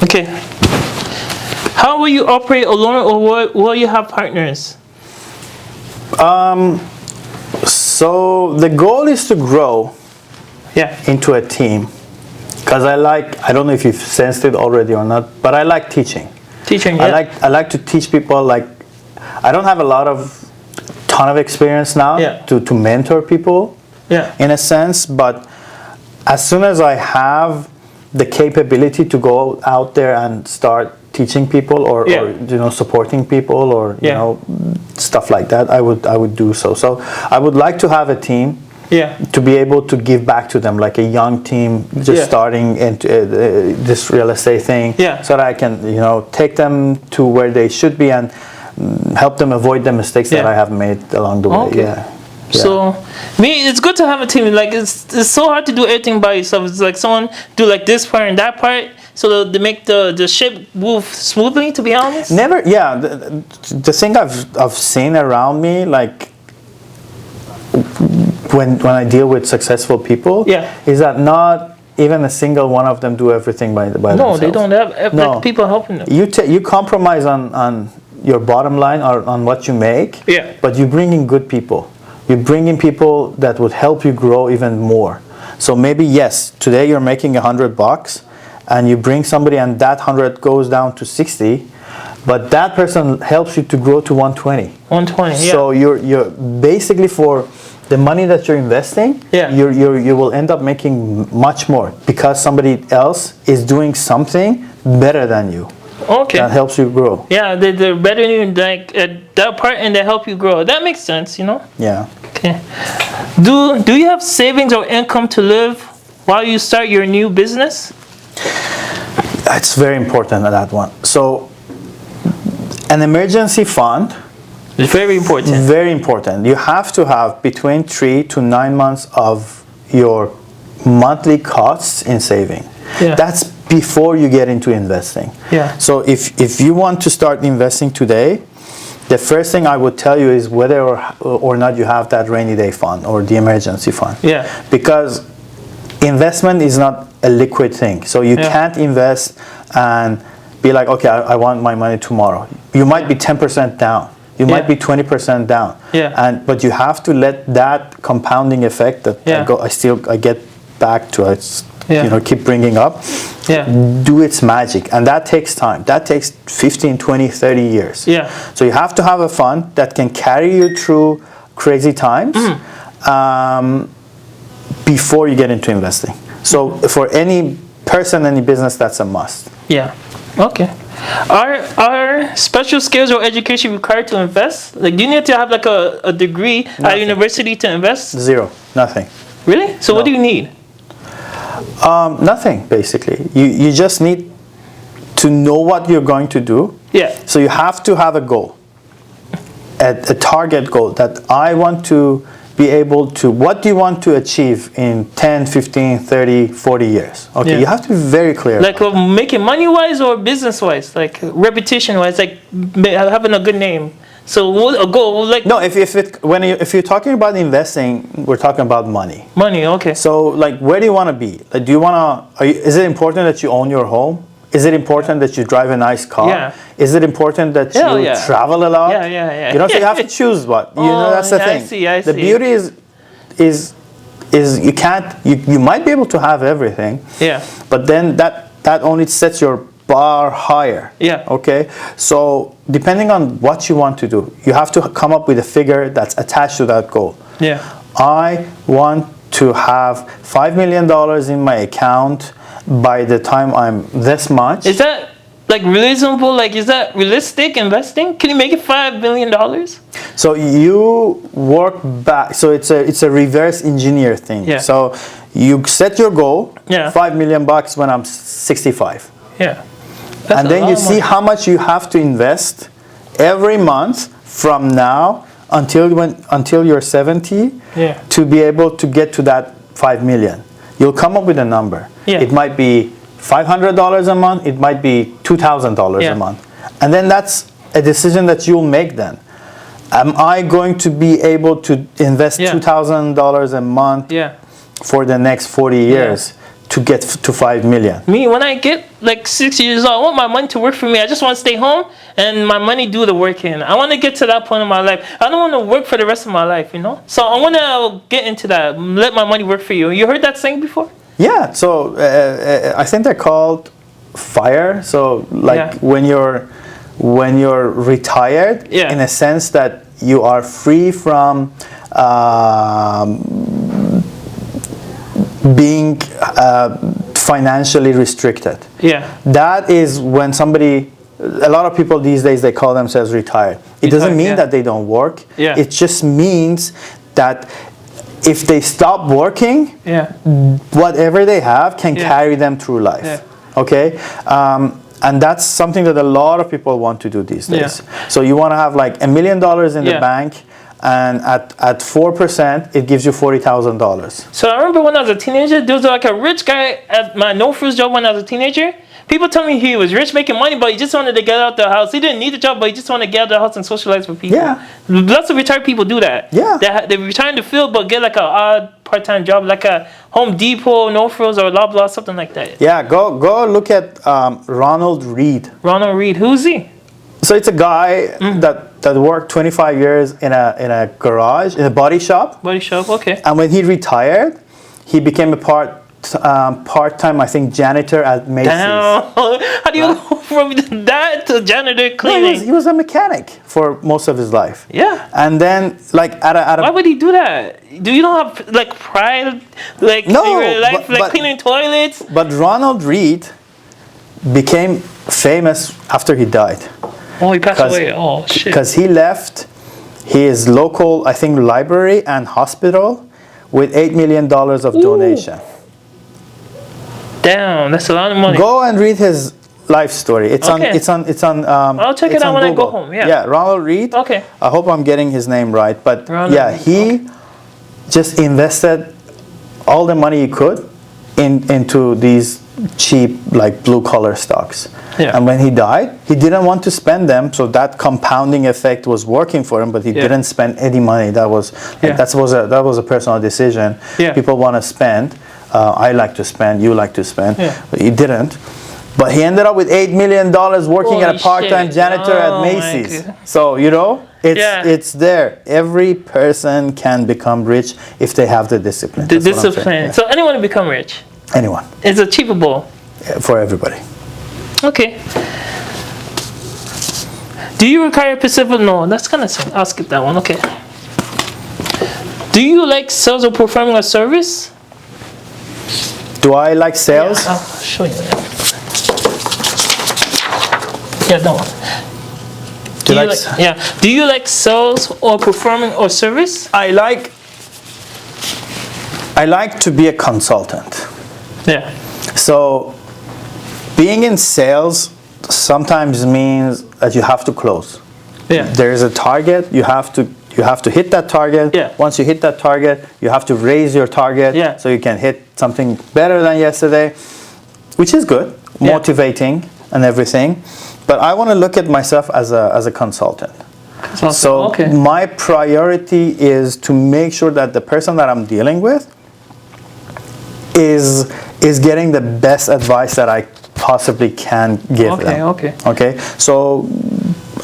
Okay. How will you operate alone, or will you have partners? So the goal is to grow into a team, because I don't know if you've sensed it already or not, but I like teaching. I like to teach people. Like, I don't have a ton of experience now to mentor people in a sense, but as soon as I have the capability to go out there and start teaching people or supporting people or stuff like that, I would do so. So I would like to have a team to be able to give back to them, like a young team just starting into this real estate thing, so that I can take them to where they should be and help them avoid the mistakes that I have made along the way. Okay. So, it's good to have a team. Like, it's so hard to do everything by yourself. It's like someone do like this part and that part, so they make the ship move smoothly. To be honest, never. Yeah, the thing I've seen around me, like when I deal with successful people, is that not even a single one of them do everything by themselves. No, they don't have like people helping them. You compromise on your bottom line or on what you make. But you bring in good people. You bring in people that would help you grow even more. So maybe today you're making $100, and you bring somebody, and that 100 goes down to 60, but that person helps you to grow to 120. 120. So you're basically, for the money that you're investing, you will end up making much more because somebody else is doing something better than you. Okay. That helps you grow. Yeah, they're better than you, like at that part, and they help you grow. That makes sense, Yeah. Okay. Do you have savings or income to live while you start your new business? It's very important, that one. So, an emergency fund. It's very important. Very important. You have to have between 3 to 9 months of your monthly costs in saving. That's before you get into investing. So if you want to start investing today, the first thing I would tell you is whether or not you have that rainy day fund or the emergency fund. Because investment is not a liquid thing. So you can't invest and be like, okay, I want my money tomorrow. You might be 10% down. You might be 20% down. But you have to let that compounding effect that I get back to it. Keep bringing up, do its magic, and that takes time. That takes 15, 20, 30 years. So you have to have a fund that can carry you through crazy times before you get into investing. So for any person, any business, that's a must. Okay. Are special skills or education required to invest? Like, do you need to have like a degree at university to invest? Zero. Nothing. Really? So what do you need? Nothing, basically. You just need to know what you're going to do. So you have to have a goal, a target goal that I want to be able to, what do you want to achieve in 10, 15, 30, 40 years? Okay, you have to be very clear. Like making money-wise or business-wise? Like reputation-wise, like having a good name. So a goal, like... No, if you're talking about investing, we're talking about money. Money, okay. So, like, where do you want to be? Like, do you want to... Is it important that you own your home? Is it important that you drive a nice car? Is it important that you travel a lot? So you have to choose what. That's the thing. I see. The beauty is you can't... You might be able to have everything. But then that only sets your bar higher. Okay? So depending on what you want to do, you have to come up with a figure that's attached to that goal. I want to have $5 million in my account by the time I'm this much. Is that like reasonable? Like, is that realistic investing? Can you make it $5 million? So you work back. So it's a reverse engineer thing. So you set your goal, $5 million when I'm 65. And then you see how much you have to invest every month from now until you're 70 to be able to get to that 5 million. You'll come up with a number. It might be $500 a month. It might be $2,000 a month. And then that's a decision that you'll make then. Am I going to be able to invest $2,000 a month for the next 40 years to to get to 5 million. Me, when I get like 6 years old, I want my money to work for me. I just want to stay home and my money do the working. I want to get to that point in my life. I don't want to work for the rest of my life, you know? So I want to get into that. Let my money work for you. You heard that saying before? Yeah, so I think they're called FIRE. So like when you're retired, in a sense that you are free from being financially restricted. Yeah. That is when somebody, a lot of people these days, they call themselves retired. It doesn't mean that they don't work. Yeah. It just means that if they stop working, whatever they have can carry them through life. Yeah. Okay? And that's something that a lot of people want to do these days. So you want to have like $1 million in the bank, and at 4%, it gives you $40,000. So I remember when I was a teenager, there was like a rich guy at my no-frills job when I was a teenager. People tell me he was rich, making money, but he just wanted to get out the house. He didn't need the job, but he just wanted to get out of the house and socialize with people. Yeah. Lots of retired people do that. Yeah. They retire in the field, but get like a odd part-time job, like a Home Depot, no-frills, or Loblaw, something like that. Yeah, go look at Ronald Reed. Ronald Reed, who's he? So it's a guy that worked 25 years in a garage, in a body shop. Body shop, okay. And when he retired, he became a part-time, I think, janitor at Macy's. Damn. How do you go from that to janitor cleaning? No, he was a mechanic for most of his life. Yeah. And then, like, at a why would he do that? Do you not have like pride, like in your life, like cleaning toilets? But Ronald Reed became famous after he died. Oh, he passed away. Oh, shit. Because he left his local, I think, library and hospital with $8 million of donation. Damn, that's a lot of money. Go and read his life story. It's on. I'll check it out when Google. I go home. Yeah. Yeah, Ronald Reed. Okay. I hope I'm getting his name right, but Ronald he just invested all the money he could into these cheap, like, blue collar stocks. Yeah. And when he died, he didn't want to spend them, so that compounding effect was working for him, but he didn't spend any money. That was that was a personal decision. Yeah. People want to spend. I like to spend. You like to spend. Yeah. But he didn't. But he ended up with $8 million working at a part-time janitor at Macy's. So, you know, it's there. Every person can become rich if they have the discipline. The discipline. So anyone can become rich? Anyone. It's achievable. For everybody. Okay. Do you require Pacific? No, that's kind of simple. I'll skip that one. Okay. Do you like sales or performing a service? Do I like sales? Yeah, I'll show you that. Yeah, that one. Do you like sales or performing or service? I like to be a consultant. Yeah. So being in sales sometimes means that you have to close. Yeah. There is a target, you have to hit that target. Yeah. Once you hit that target, you have to raise your target so you can hit something better than yesterday, which is good, motivating and everything. But I want to look at myself as a consultant. So my priority is to make sure that the person that I'm dealing with is getting the best advice that I possibly can give them. Okay. So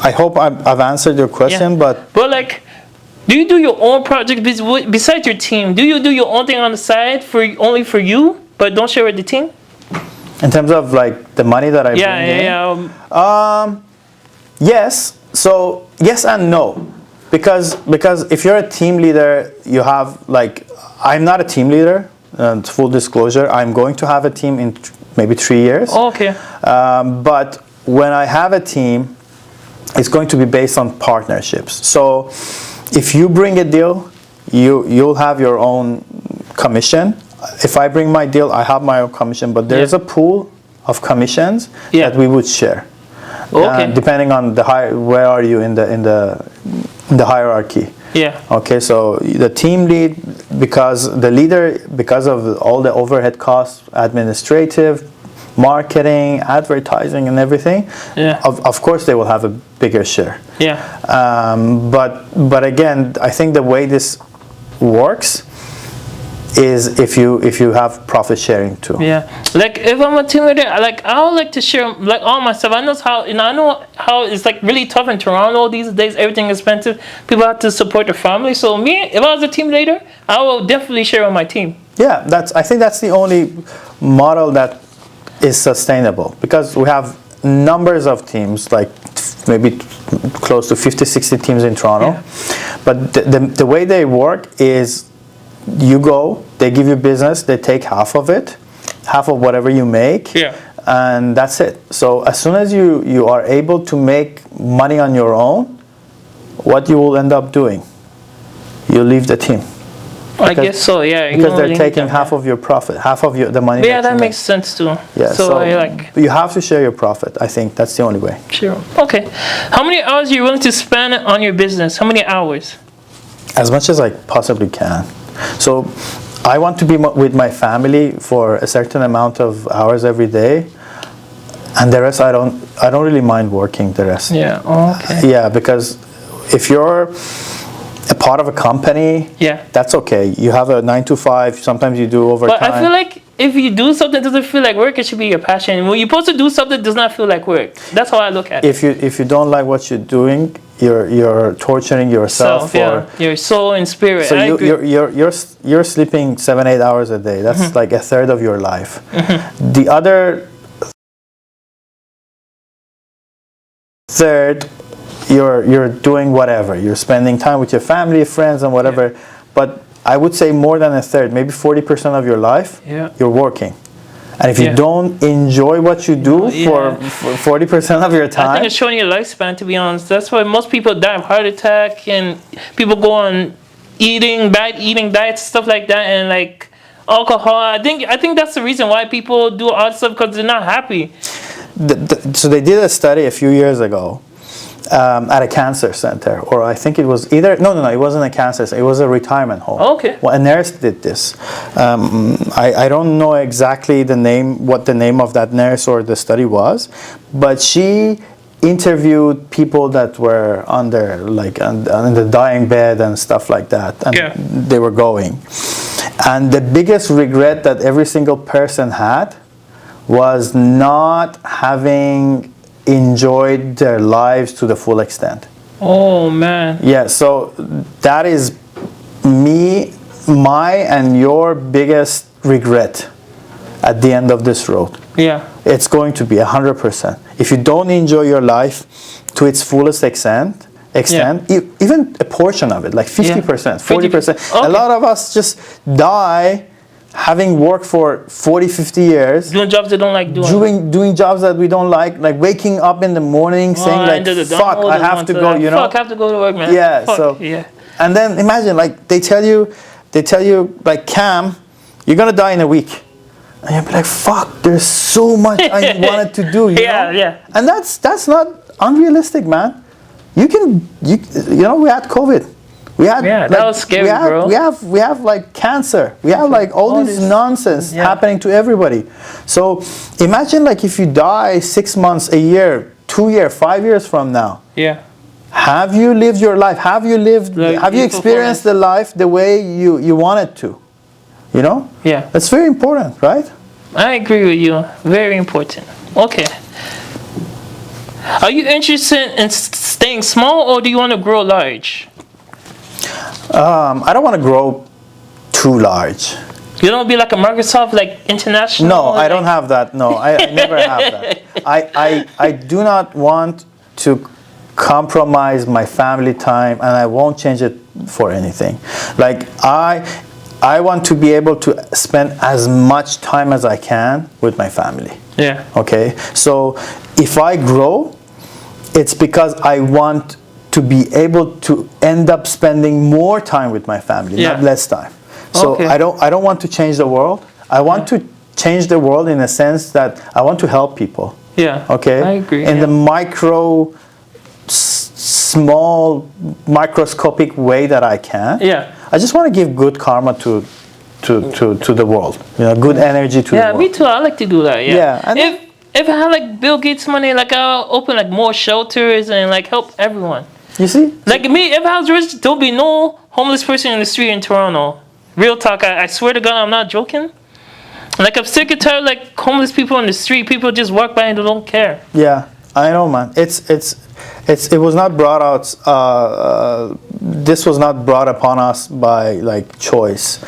I hope I've answered your question, but like, do you do your own project besides your team? Do you do your own thing on the side only for you, but don't share with the team? In terms of like the money that I bring in? Yes. So yes and no, because if you're a team leader, you have like, I'm not a team leader. Full disclosure, I'm going to have a team in maybe 3 years. But when I have a team, it's going to be based on partnerships. So if you bring a deal, you'll have your own commission. If I bring my deal, I have my own commission, but there is a pool of commissions that we would share. Depending on where are you in the hierarchy. Yeah. Okay, so the team lead, because of all the overhead costs, administrative, marketing, advertising, and everything, of course they will have a bigger share. Yeah. But again, I think the way this works is if you have profit sharing too. Yeah, like if I'm a team leader, like I would like to share like all my stuff. I know how, and I know how it's like really tough in Toronto these days. Everything is expensive. People have to support their family. So me, if I was a team leader, I will definitely share with my team. Yeah, I think that's the only model that is sustainable, because we have numbers of teams, like maybe close to 50, 60 teams in Toronto. Yeah. But the way they work is, you go, they give you business, they take half of it, half of whatever you make, and that's it. So as soon as you are able to make money on your own, what you will end up doing, you leave the team. I guess so, yeah. Because they're taking half of your profit, half of the money. Yeah, that makes sense too. Yeah, so like, you have to share your profit. I think that's the only way. Sure. Okay. How many hours are you willing to spend on your business? How many hours? As much as I possibly can. So I want to be with my family for a certain amount of hours every day, and the rest I don't really mind working the rest. Yeah. Okay. Yeah, because if you're a part of a company, that's okay. You have a 9 to 5. Sometimes you do overtime. But I feel like if you do something that doesn't feel like work, it should be your passion. When you're supposed to do something that does not feel like work, that's how I look at it. If you don't like what you're doing, you're torturing yourself for your soul and spirit. So you're sleeping 7-8 hours a day. That's like a third of your life. The other third, you're doing whatever. You're spending time with your family, friends, and whatever. But I would say more than a third, maybe 40% of your life, you're working. And if you don't enjoy what you do for 40% of your time, I think it's showing your lifespan, to be honest. That's why most people die of heart attack, and people go on bad eating diets, stuff like that, and like alcohol. I think that's the reason why people do all this stuff, because they're not happy. So they did a study a few years ago at a cancer center, or I think it was either no, it wasn't a cancer center, it was a retirement home. Okay. Well, a nurse did this. I don't know exactly what the name of that nurse or the study was, but she interviewed people that were on the dying bed and stuff like that, and they were going. And the biggest regret that every single person had was not having enjoyed their lives to the full extent. Oh man. Yeah, so that is my and your biggest regret at the end of this road. Yeah. It's going to be 100%. If you don't enjoy your life to its fullest extent, even a portion of it, like 50%, 40%. Okay. A lot of us just die having worked for 40, 50 years. Doing jobs they don't like doing. Doing jobs that we don't like waking up in the morning saying fuck, I have to go, you know. Fuck, I have to go to work, man. Yeah, fuck, and then imagine, they tell you, like, Cam, you're going to die in a week. And you'll be like, fuck, there's so much I wanted to do, you know? Yeah. And that's not unrealistic, man. You know, we had COVID. We had that was scary, bro. We have like cancer. We have like all this nonsense happening to everybody. So imagine if you die 6 months, a year, 2 years, 5 years from now. Yeah. Have you lived your life? Have you experienced the life the way you wanted to? You know? Yeah. That's very important, right? I agree with you. Very important. Okay. Are you interested in staying small, or do you want to grow large? I don't want to grow too large. You don't be like a Microsoft, international? No, I don't have that. No, I never have that. I do not want to compromise my family time, and I won't change it for anything. I want to be able to spend as much time as I can with my family. Yeah. Okay? So if I grow, it's because I want to be able to end up spending more time with my family, not less time. So I don't want to change the world. I want to change the world in a sense that I want to help people. Yeah. Okay? I agree. In the small microscopic way that I can. Yeah. I just want to give good karma to the world. Good energy to the world. Yeah, me too. I like to do that. Yeah. And if I had Bill Gates money, I'll open more shelters and help everyone. You see? Me, if I was rich, there'll be no homeless person in the street in Toronto. Real talk. I swear to God, I'm not joking. Like, I'm sick and tired of, like, homeless people on the street. People just walk by and they don't care. Yeah, I know, man. It was not brought out. This was not brought upon us by like choice.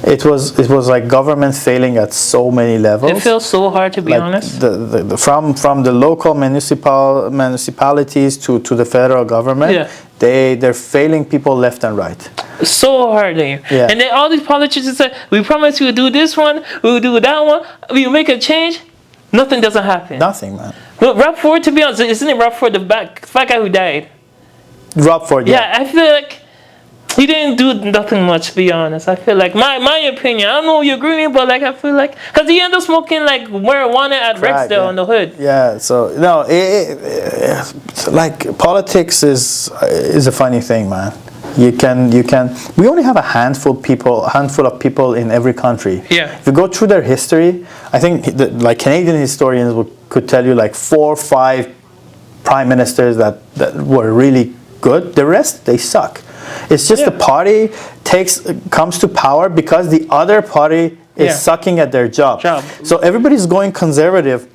It was like government failing at so many levels. It feels so hard, to be honest. From the local municipalities to the federal government. Yeah. They're failing people left and right. So hardly. Yeah. And then all these politicians say, we promise we'll do this one, we'll do that one, we'll make a change. Nothing doesn't happen. Nothing, man. Well, Rob Ford, to be honest, isn't it Rob Ford, the fat guy who died? Rob Ford, yeah. Yeah, I feel like he didn't do nothing much, to be honest. I feel like, my opinion, I don't know if you agree with me, but like, I feel like, because he ended up smoking like marijuana at Rexdale on the hood. Yeah, so, no, like, politics is a funny thing, man. We only have a handful of people in every country. Yeah. If you go through their history, I think like Canadian historians could tell you like 4 or 5 prime ministers that were really good. The rest, they suck. It's just the party comes to power because the other party is sucking at their job. So everybody's going conservative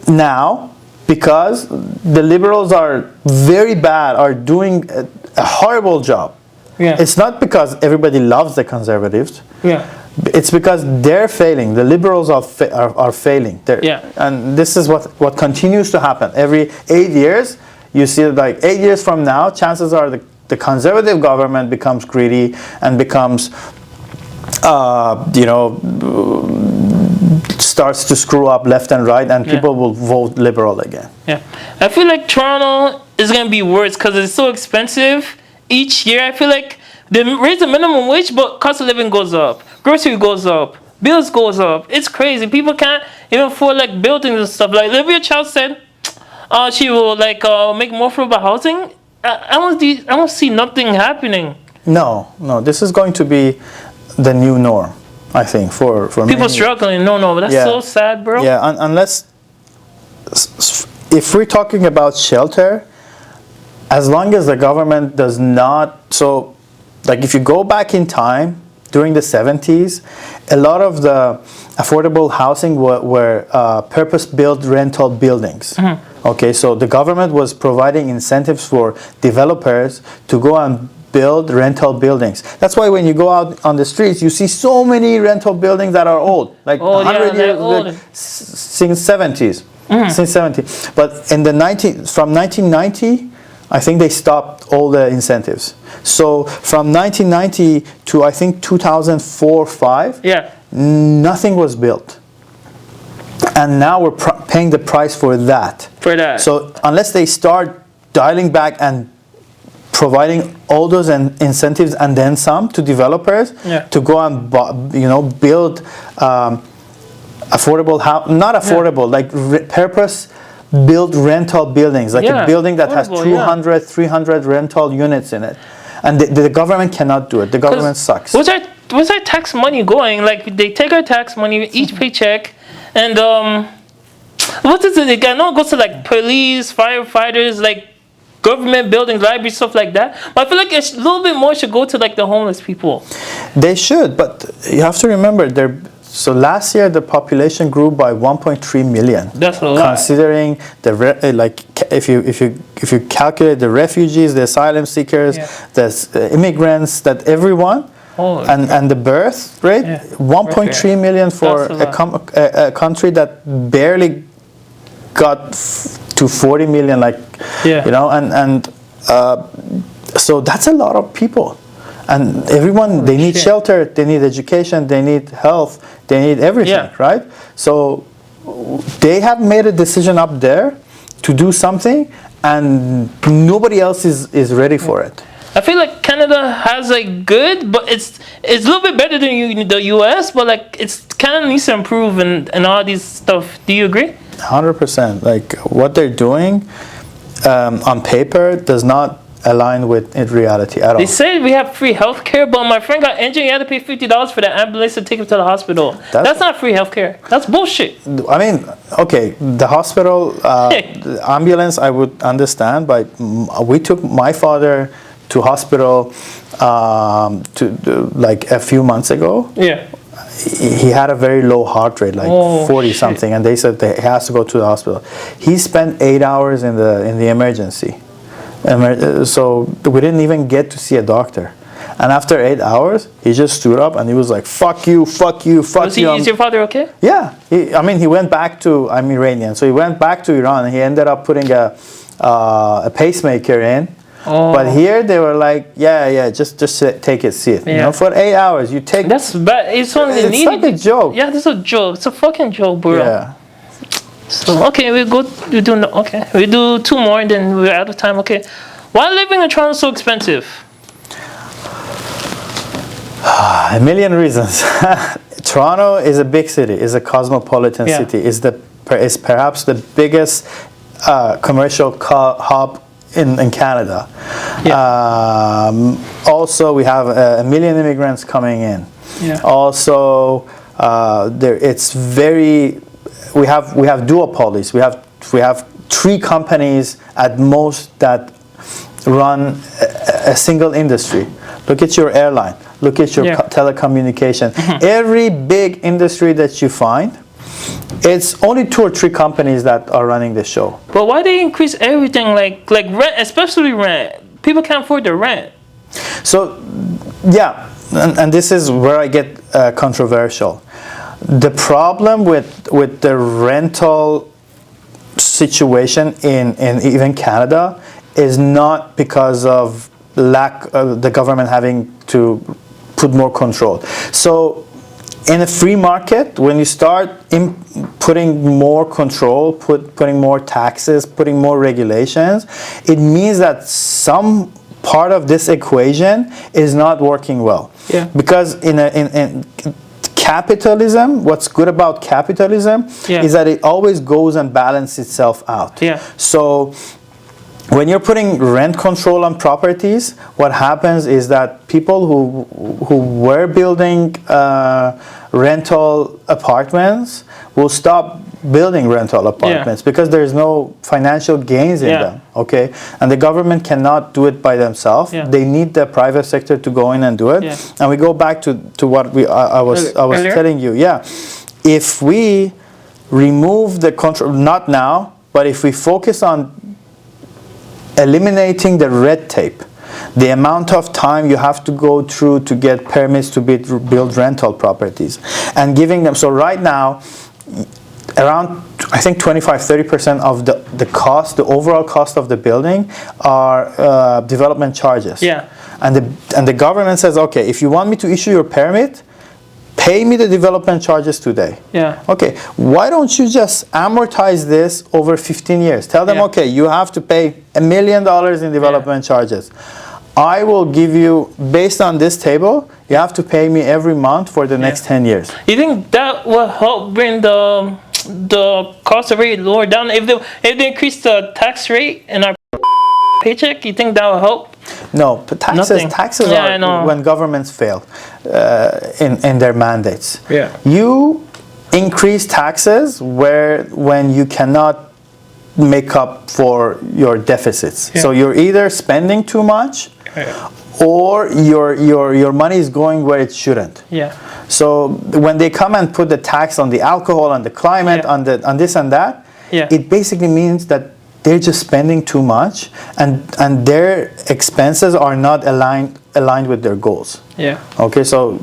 now because the liberals are very bad, are doing a horrible job. Yeah. It's not because everybody loves the conservatives. Yeah. It's because they're failing. The liberals are failing. And this is what continues to happen. Every 8 years, you see like 8 years from now, chances are the conservative government becomes greedy and becomes, starts to screw up left and right, and people will vote liberal again. Yeah. I feel like Toronto is going to be worse because it's so expensive each year. I feel like they raise the minimum wage, but cost of living goes up. Grocery goes up. Bills goes up. It's crazy. People can't even afford like buildings and stuff. Like Olivia Child said, she will like make more affordable housing. I don't see nothing happening. No. This is going to be the new norm, I think, for people struggling. No, but that's so sad, bro. Yeah, unless if we're talking about shelter, as long as the government does not, so like if you go back in time during the 70s, a lot of the affordable housing were purpose-built rental buildings. Mm-hmm. Okay, so the government was providing incentives for developers to go and build rental buildings. That's why when you go out on the streets, you see so many rental buildings that are old, like 100 years old, since 70s. Mm-hmm. Since 70. But from 1990, I think they stopped all the incentives. So from 1990 to I think 2004-05, nothing was built. And now we're paying the price for that. So unless they start dialing back and providing all those incentives and then some to developers to go and build affordable not affordable, like purpose-built rental buildings, like a building that has 200, 300 rental units in it. And the government cannot do it. The government sucks. Where's our tax money going? Like, they take our tax money, each paycheck, and what is it? I know it goes to like police, firefighters, like government buildings, libraries, stuff like that. But I feel like a little bit more should go to like the homeless people. They should, but you have to remember so last year the population grew by 1.3 million. That's a lot. Considering if you calculate the refugees, the asylum seekers, the immigrants, that everyone, and the birth rate, 1.3 million for a country that barely got to 40 million, so that's a lot of people. And everyone, they need shelter, they need education, they need health, they need everything, right? So they have made a decision up there to do something, and nobody else is ready for it. I feel like Canada has good, but it's a little bit better than the US, but like it's kind of needs to improve and all these stuff. Do you agree? 100%. Like what they're doing on paper does not align with reality at all. They say we have free healthcare, but my friend got injured. He had to pay $50 for the ambulance to take him to the hospital. That's not free healthcare. That's bullshit. I mean, okay, the hospital, the ambulance, I would understand, but we took my father to hospital like a few months ago. Yeah. He had a very low heart rate, like 40 something, and they said that he has to go to the hospital. He spent 8 hours in the emergency. So we didn't even get to see a doctor. And after 8 hours, he just stood up and he was like, "Fuck you, fuck you, fuck you." Is your father okay? Yeah. He went back to, I'm Iranian, so he went back to Iran and he ended up putting a pacemaker in. But here they were like, yeah, just take it, see it. Yeah. For 8 hours, you take. That's bad. It's like a joke. Yeah, that's a joke. It's a fucking joke, bro. Yeah. So okay, we do 2 more and then we're out of time. Okay, why living in Toronto so expensive? A million reasons. Toronto is a big city, is a cosmopolitan city, is perhaps the biggest commercial hub in Canada. Yeah. Also, we have a million immigrants coming in. Yeah. Also, we have duopolies. We have 3 companies at most that run a single industry. Look at your airline. Look at your telecommunication. Every big industry that you find, it's only 2 or 3 companies that are running the show. But why they increase everything like rent, especially rent? People can't afford the rent. So, yeah, and this is where I get controversial. The problem with the rental situation in even Canada is not because of lack of the government having to put more control. So in a free market, when you start putting more control, putting more taxes, putting more regulations, it means that some part of this equation is not working well. Yeah. Because in capitalism, what's good about capitalism is that it always goes and balances itself out. Yeah. So when you're putting rent control on properties, what happens is that people who were building rental apartments will stop building rental apartments because there's no financial gains in them. Okay, and the government cannot do it by themselves. They need the private sector to go in and do it. And we go back to what I was telling you. Yeah, if we remove the control, not now, but if we focus on eliminating the red tape, the amount of time you have to go through to get permits to build rental properties, and giving them, so right now around I think 25-30% of the cost, the overall cost of the building are development charges. Yeah. And the government says, okay, if you want me to issue your permit, pay me the development charges today. Yeah. Okay, why don't you just amortize this over 15 years? Tell them, okay, you have to pay $1 million in development charges. I will give you, based on this table, you have to pay me every month for the next 10 years. You think that will help bring the cost of rate lower down? If they increase the tax rate in our paycheck, you think that will help? No, but taxes are when governments fail in their mandates. Yeah. You increase taxes when you cannot make up for your deficits. Yeah. So you're either spending too much, or your money is going where it shouldn't. Yeah. So when they come and put the tax on the alcohol, on the climate, on this and that, it basically means that they're just spending too much, and their expenses are not aligned with their goals. Yeah. Okay, so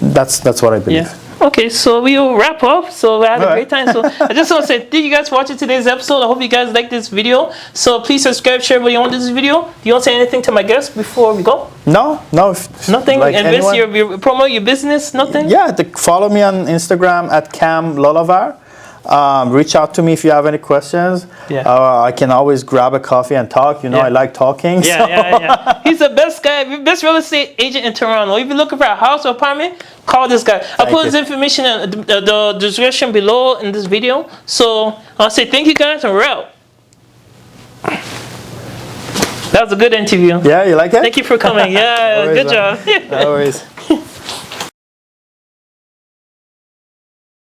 that's what I believe. Yeah. Okay, so we will wrap up. So we had a great time. So I just want to say thank you guys for watching today's episode. I hope you guys liked this video. So please subscribe, share what you want this video. Do you want to say anything to my guests before we go? No. Nothing? Like promote your business? Nothing? Yeah, follow me on Instagram at kam lolavar. Reach out to me if you have any questions. Yeah. I can always grab a coffee and talk. I like talking. Yeah. He's the best guy, best real estate agent in Toronto. If you're looking for a house or apartment, call this guy. I'll put his information in the description below in this video. So I'll say thank you guys, and we're out. That was a good interview. Yeah, you like it? Thank you for coming. Yeah, good job. No worries.